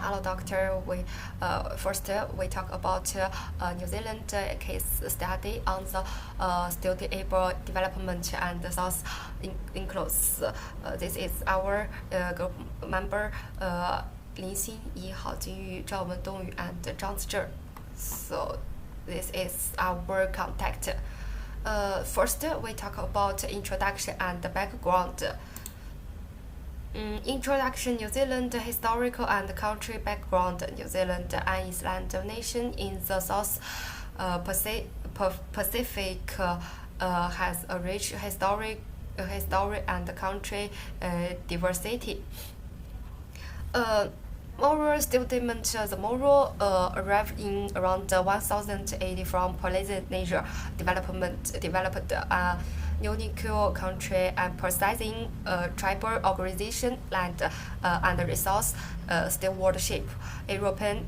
Hello, doctor. First we talk about New Zealand case study on the student-able development and South includes. This is our group member Lin Xin, Yi Hao Jinyu, Zhao Wen Dongyu, and Zhang Zizhi. So this is our contact. First, we talk about introduction and background. Introduction: New Zealand historical and country background. New Zealand, an island nation in the South Pacific, has a rich history and country diversity. Moral statement: the Moro arrived in around 1080 from Polynesia, developed a unique country, emphasizing tribal organization, land and resource stewardship. European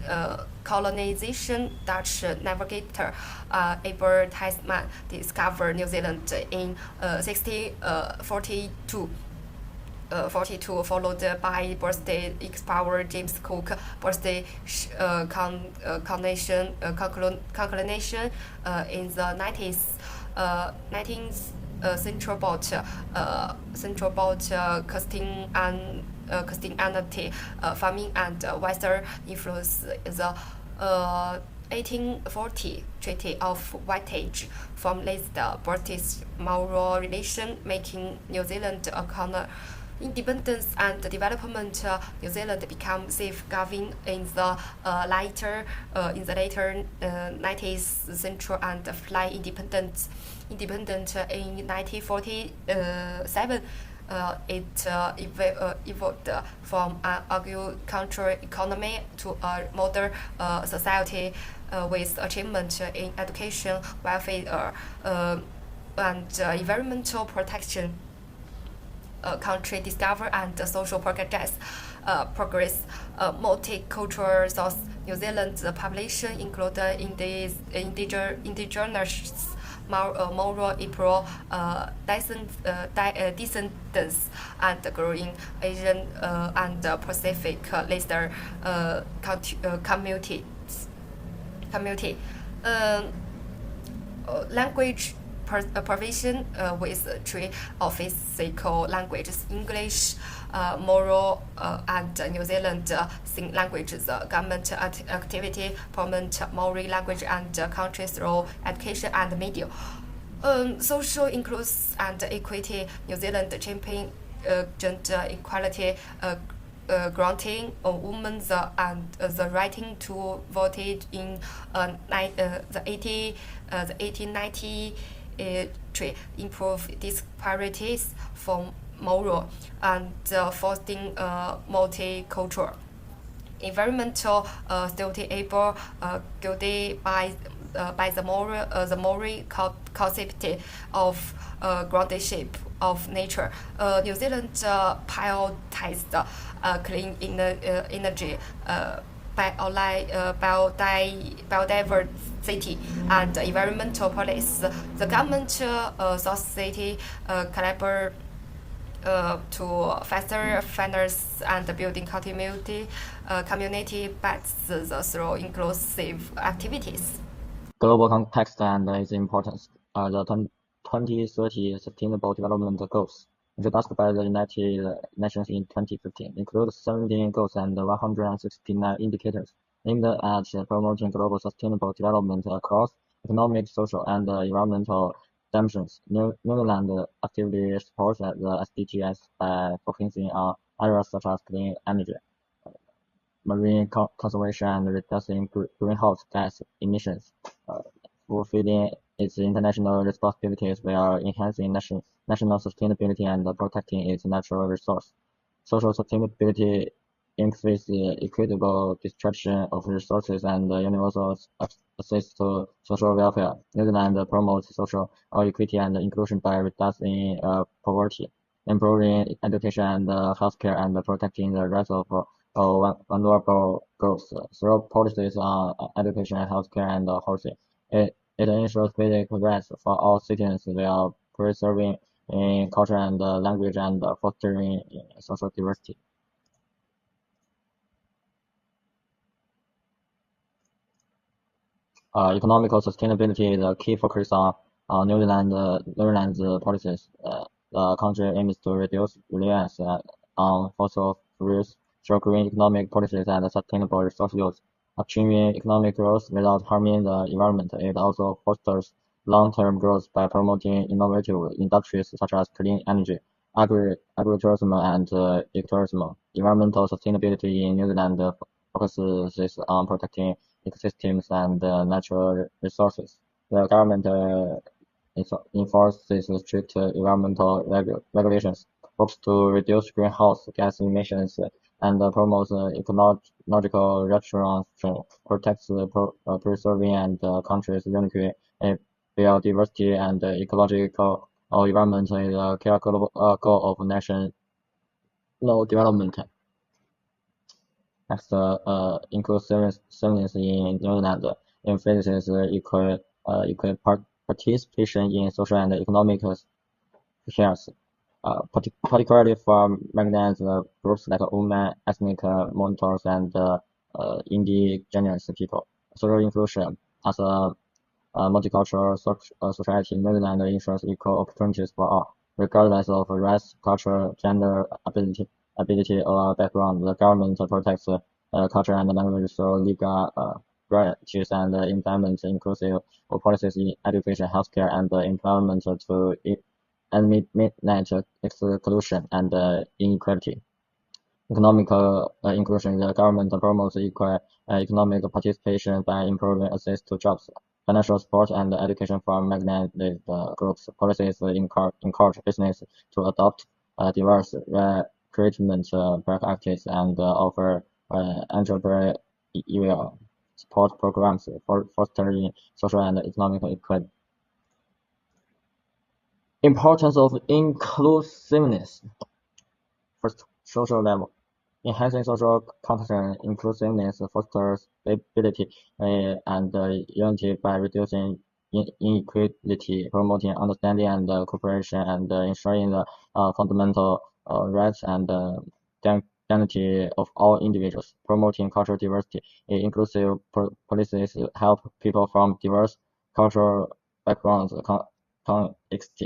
colonization: Dutch navigator Abel Tasman discovered New Zealand in 1642. Followed by birthday explorer James Cook, birthday conclination in the 19th central boat Christianity, farming and Western influence. The 1840 Treaty of Whiteage formalized the British-Moro relation, making New Zealand a colony. Independence and development: New Zealand became self-governing in the later 19th century and fly independent in 1947. It evolved from an agricultural economy to a modern society with achievement in education, welfare, and environmental protection. Country discovery and social progress. Multicultural South New Zealand's population included indigenous Moro, Ipoh descendants, and growing Asian and Pacific Islander community. Language provision with three official languages: English, Moro, and New Zealand Sign Language. The government activity promote Maori language and country through education and media. Social inclusion and equity: New Zealand champion gender equality, granting women the right to vote in the 1890. Improve disparities from Moro and fostering multicultural. Environmental: student-able guided by the Maori concept of guardianship of nature. New Zealand prioritized clean energy, biodiversity, and environmental policy. The government society collaborate to foster fairness and building community bases through inclusive activities. Global context and its importance. The 2030 Sustainable Development Goals, introduced by the United Nations in 2015, include 17 goals and 169 indicators aimed at promoting global sustainable development across economic, social, and environmental dimensions. New Zealand actively supports the SDGs by focusing on areas such as clean energy, marine conservation, and reducing greenhouse gas emissions, fulfilling its international responsibilities while enhancing national sustainability and protecting its natural resource. Social sustainability increases equitable distribution of resources and universal access to social welfare. New Zealand promotes social equity and inclusion by reducing poverty, improving education and healthcare, and protecting the rights of vulnerable groups through policies on education, healthcare, and housing. It ensures basic rights for all citizens while preserving culture and language and fostering social diversity. Economical sustainability is a key focus on New Zealand's policies. The country aims to reduce reliance on fossil fuels through green economic policies and sustainable resource use. Achieving economic growth without harming the environment. It also fosters long-term growth by promoting innovative industries such as clean energy, agritourism, and ecotourism. Environmental sustainability in New Zealand focuses on protecting ecosystems and natural resources. The government enforces strict environmental regulations, hopes to reduce greenhouse gas emissions, and promotes ecological restoration, protects preserving and country's unique biodiversity and ecological environment is a key goal of national development. Next, inclusiveness in New Zealand emphasizes equal participation in social and economic spheres, particularly for marginalized groups like women, ethnic minorities, and indigenous people. Social inclusion as a multicultural society, New Zealand ensures equal opportunities for all, regardless of race, culture, gender, ability or background. The government protects culture and language through legal rights and implements inclusive policies in education, healthcare, and employment to eliminate exclusion and inequality. Economic inclusion. The government promotes equal economic participation by improving access to jobs, financial support, and education for marginalized groups. Policies encourage business to adopt diverse recruitment practices and offer entrepreneurial support programs for fostering social and economic equality. Importance of inclusiveness. First, social level. Enhancing social cohesion, inclusiveness fosters stability and unity by reducing inequality, promoting understanding and cooperation, and ensuring the fundamental rights and dignity of all individuals. Promoting cultural diversity. Inclusive policies help people from diverse cultural backgrounds coexist,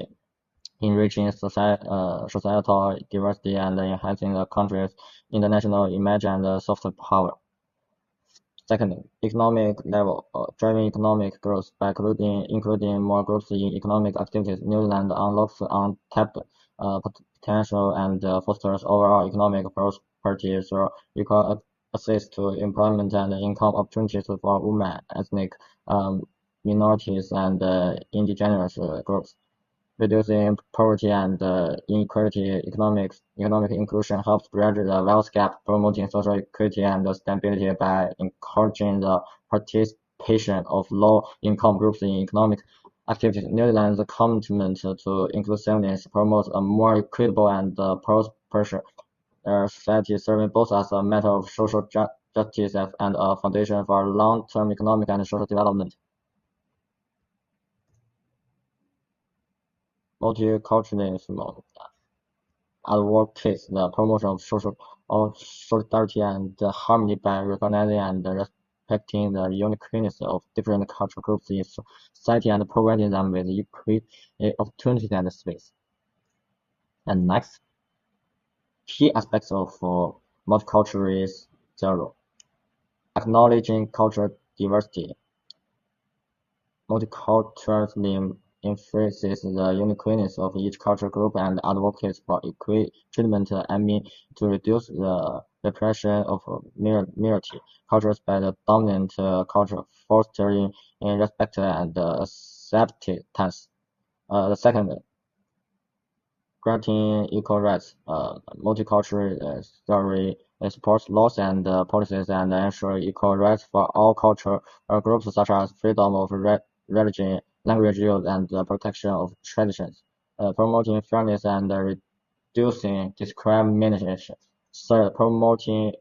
enriching societal diversity and enhancing the country's international image and soft power. Second, economic level, driving economic growth by including more groups in economic activities. New Zealand unlocks untapped potential and fosters overall economic prosperity through equal access to employment and income opportunities for women, ethnic minorities, and indigenous groups. Reducing poverty and inequality. Economic inclusion helps bridge the wealth gap, promoting social equity and stability by encouraging the participation of low-income groups in economic activities. New Zealand's commitment to inclusiveness promotes a more equitable and prosperous society, serving both as a matter of social justice and a foundation for long-term economic and social development. Multiculturalism advocates the promotion of social solidarity and harmony by recognizing and respecting the uniqueness of different cultural groups in society and providing them with equal opportunities and space. And next, key aspects of multiculturalism. Acknowledging cultural diversity. Multiculturalism emphasizes the uniqueness of each cultural group and advocates for equal treatment, aiming to reduce the repression of minority cultures by the dominant culture, fostering respect and acceptance. The second, granting equal rights. Multicultural theory supports laws and policies and ensure equal rights for all cultural groups, such as freedom of religion, language use, and protection of traditions. Promoting fairness and reducing discrimination. Third, promoting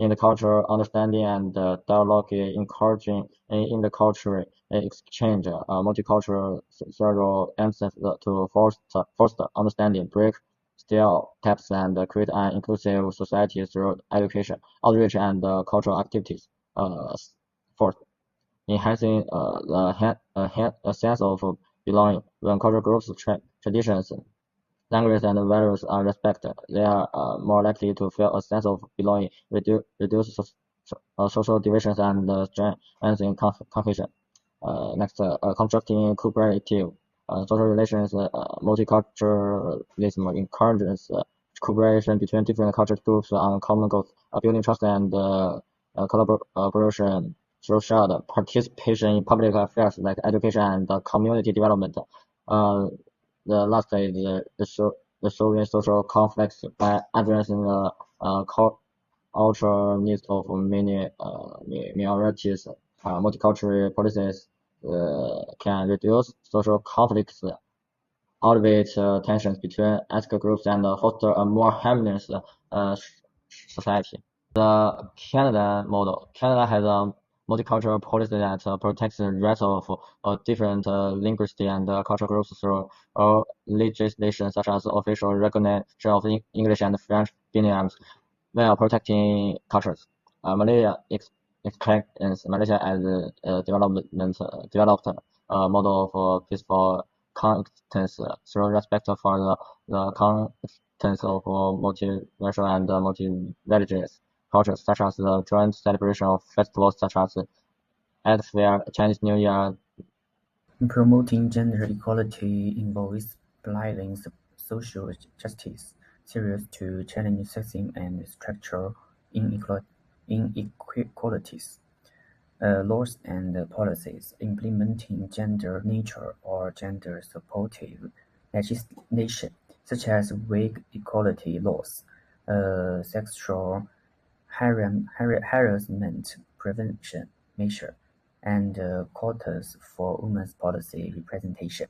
intercultural understanding and dialogue, encouraging intercultural exchange. Multicultural theory aims to foster understanding, break stereotypes, and create an inclusive society through education, outreach, and cultural activities. Fourth, enhancing a sense of belonging. When cultural groups, traditions, language, and values are respected, they are more likely to feel a sense of belonging, reduce social divisions, and strengthen cohesion. Next, constructing cooperative social relations, multiculturalism encourages cooperation between different cultural groups on common goals, building trust and collaboration through shared participation in public affairs like education and community development. The last is resolving social conflicts by addressing the cultural needs of many minorities. Multicultural policies can reduce social conflicts, alleviate tensions between ethnic groups, and foster a more harmonious society. The Canada model. Canada has a multicultural policy that protects the rights of different linguistic and cultural groups through legislation such as official recognition of English and French names while protecting cultures. Malaysia expects Malaysia as a developed model of peaceful coexistence through respect for the coexistence of multiracial and multi-religious cultures, such as the joint celebration of festivals such as Eid Fair, Chinese New Year. Promoting gender equality involves applying social justice theories to challenge sexism and structural inequalities. Laws and policies implementing gender-neutral or gender-supportive legislation, such as wage equality laws, sexual harassment prevention measures, and quotas for women's policy representation.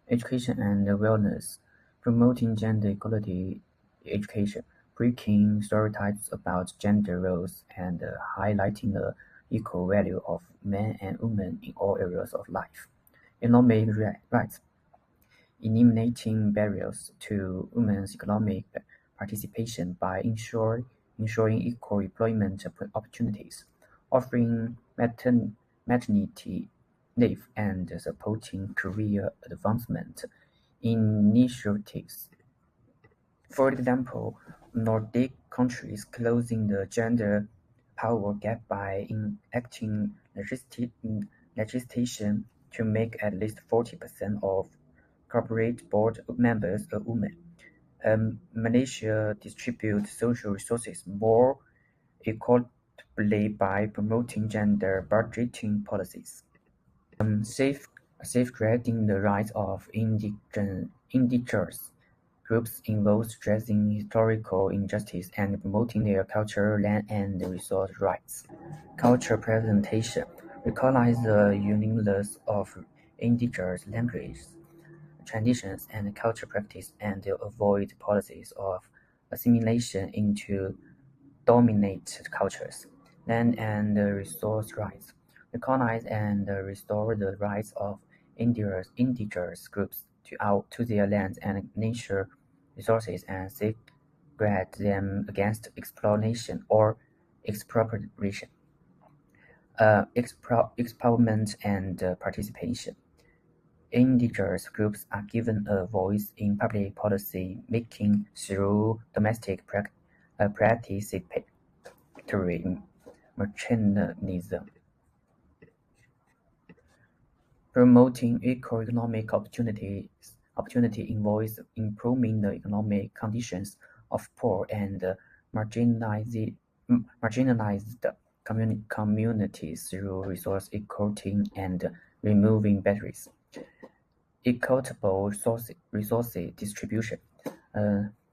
Education and wellness, promoting gender equality education, breaking stereotypes about gender roles, and highlighting the equal value of men and women in all areas of life. Economic rights, eliminating barriers to women's economic participation by ensuring equal employment opportunities, offering maternity leave, and supporting career advancement initiatives. For example, Nordic countries closing the gender power gap by enacting legislation to make at least 40% of corporate board members are women. Malaysia distributes social resources more equitably by promoting gender budgeting policies. Safeguarding the rights of indigenous groups involves stressing historical injustice and promoting their cultural, land, and resource rights. Cultural presentation recognize the uniqueness of indigenous languages, traditions, and cultural practice, and avoid policies of assimilation into dominant cultures. Land and resource rights recognize and restore the rights of indigenous groups to their lands and nature resources and safeguard them against exploitation or expropriation. Empowerment and participation. Indigenous groups are given a voice in public policy making through domestic participatory mechanisms. Promoting equal economic opportunity involves improving the economic conditions of poor and marginalized communities through resource equality and removing barriers. Equitable resource distribution,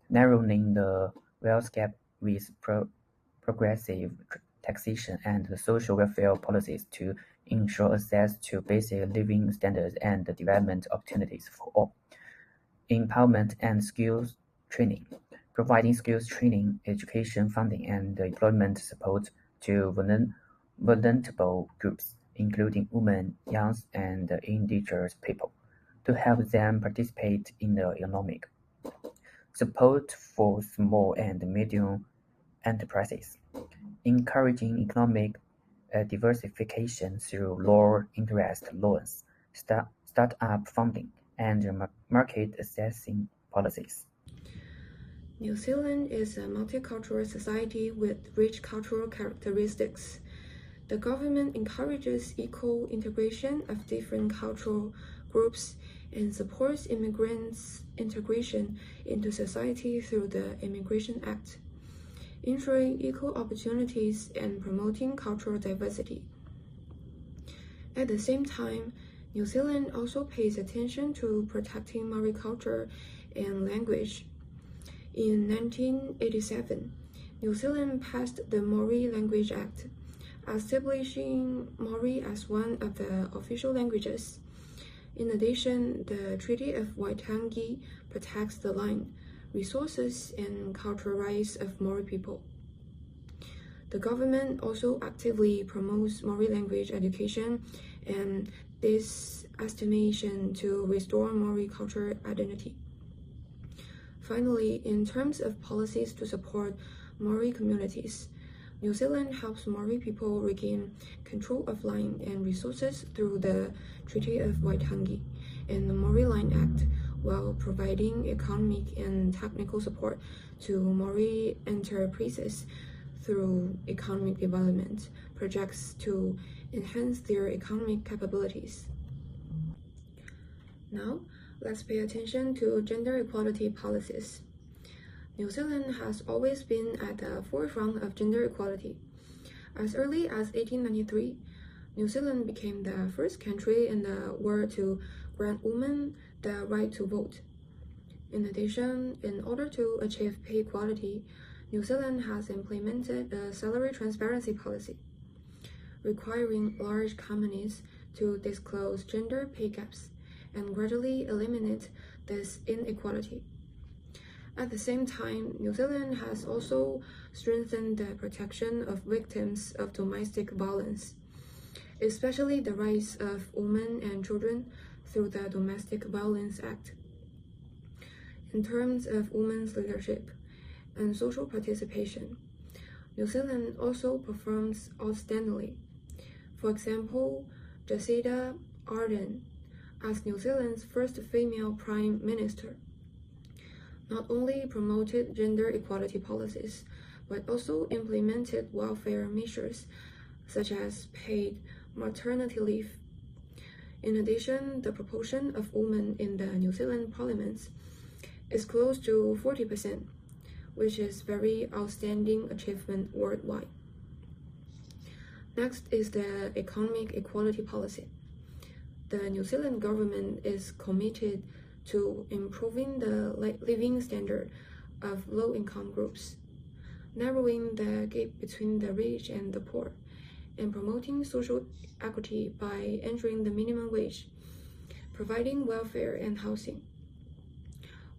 narrowing the wealth gap with progressive taxation and social welfare policies to ensure access to basic living standards and development opportunities for all. Empowerment and skills training, providing skills training, education funding, and employment support to vulnerable groups, including women, young and indigenous people, to help them participate in the economic. Support for small and medium enterprises, encouraging economic diversification through lower interest loans, startup funding, and market accessing policies. New Zealand is a multicultural society with rich cultural characteristics. The government encourages equal integration of different cultural groups and supports immigrants' integration into society through the Immigration Act, ensuring equal opportunities and promoting cultural diversity. At the same time, New Zealand also pays attention to protecting Maori culture and language. In 1987, New Zealand passed the Maori Language Act, establishing Maori as one of the official languages. In addition, the Treaty of Waitangi protects the land, resources, and cultural rights of Maori people. The government also actively promotes Maori language education and dissemination to restore Maori cultural identity. Finally, in terms of policies to support Maori communities, New Zealand helps Maori people regain control of land and resources through the Treaty of Waitangi and the Maori Land Act, while providing economic and technical support to Maori enterprises through economic development projects to enhance their economic capabilities. Now, let's pay attention to gender equality policies. New Zealand has always been at the forefront of gender equality. As early as 1893, New Zealand became the first country in the world to grant women the right to vote. In addition, in order to achieve pay equality, New Zealand has implemented a salary transparency policy, requiring large companies to disclose gender pay gaps and gradually eliminate this inequality. At the same time, New Zealand has also strengthened the protection of victims of domestic violence, especially the rights of women and children through the Domestic Violence Act. In terms of women's leadership and social participation, New Zealand also performs outstandingly. For example, Jacinda Ardern, as New Zealand's first female Prime Minister, not only promoted gender equality policies, but also implemented welfare measures such as paid maternity leave. In addition, the proportion of women in the New Zealand parliament is close to 40%, which is very outstanding achievement worldwide. Next is the economic equality policy. The New Zealand government is committed to improving the living standard of low-income groups, narrowing the gap between the rich and the poor, and promoting social equity by entering the minimum wage, providing welfare and housing.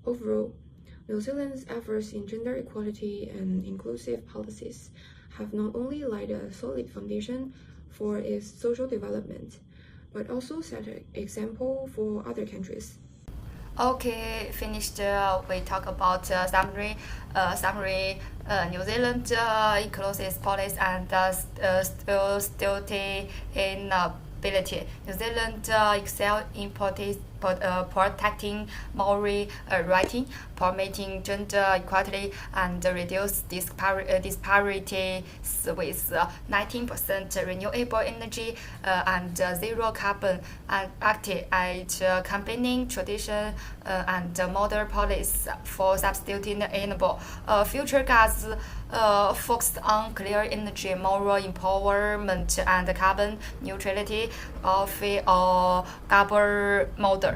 Overall, New Zealand's efforts in gender equality and inclusive policies have not only laid a solid foundation for its social development, but also set an example for other countries. Okay, finished. We talk about summary. New Zealand inclusive policy and sustainability. New Zealand excel in protecting Maori rights, promoting gender equality, and reduce disparities with 19% renewable energy and zero carbon active at campaigning tradition and modern policies for sustainable future gas focused on clear energy, moral empowerment, and carbon neutrality of a carbon model.